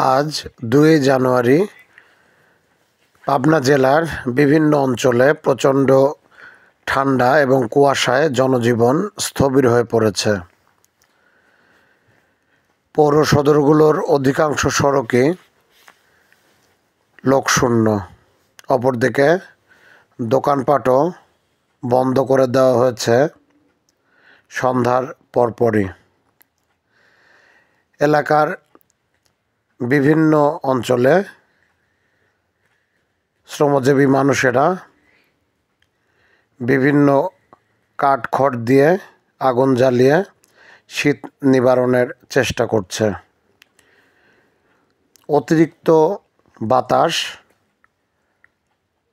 আজ ২ জানুয়ারি পাবনা জেলার বিভিন্ন অঞ্চলে প্রচণ্ড ঠান্ডা এবং কুয়াশায় জনজীবন স্থবির হয়ে পড়েছে। পৌর সদরগুলোর অধিকাংশ সড়কই লোকশূন্য। অপরদিকে দোকানপাটও বন্ধ করে দেওয়া হয়েছে সন্ধ্যার পরপরই। এলাকার বিভিন্ন অঞ্চলে শ্রমজীবী মানুষেরা বিভিন্ন কাঠখড় দিয়ে আগুন জ্বালিয়ে শীত নিবারণের চেষ্টা করছে। অতিরিক্ত বাতাস,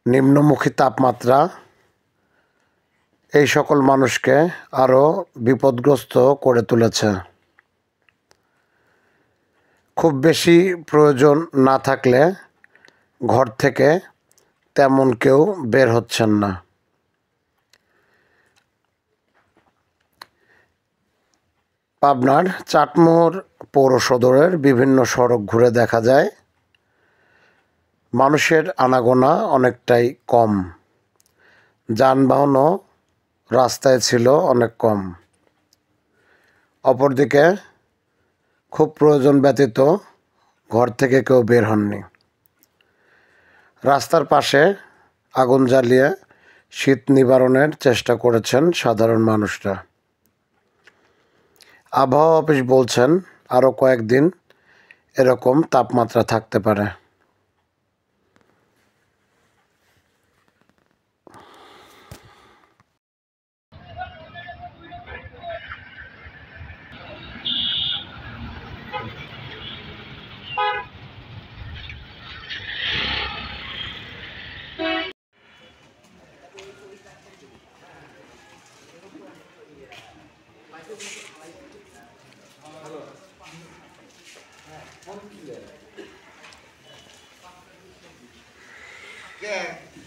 নিম্নমুখী তাপমাত্রা এই সকল মানুষকে আরও বিপদগ্রস্ত করে তুলেছে। খুব বেশি প্রয়োজন না থাকলে ঘর থেকে তেমন কেউ বের হচ্ছেন না। পাবনার চাটমোহর পৌর সদরের বিভিন্ন সড়ক ঘুরে দেখা যায় মানুষের আনাগোনা অনেকটাই কম, যানবাহনও রাস্তায় ছিল অনেক কম। অপরদিকে খুব প্রয়োজন ব্যতীত ঘর থেকে কেউ বের হননি। রাস্তার পাশে আগুন জ্বালিয়ে শীত নিবারণের চেষ্টা করেছেন সাধারণ মানুষরা। আবহাওয়া অফিস বলছেন আরও কয়েকদিন এরকম তাপমাত্রা থাকতে পারে। Yeah.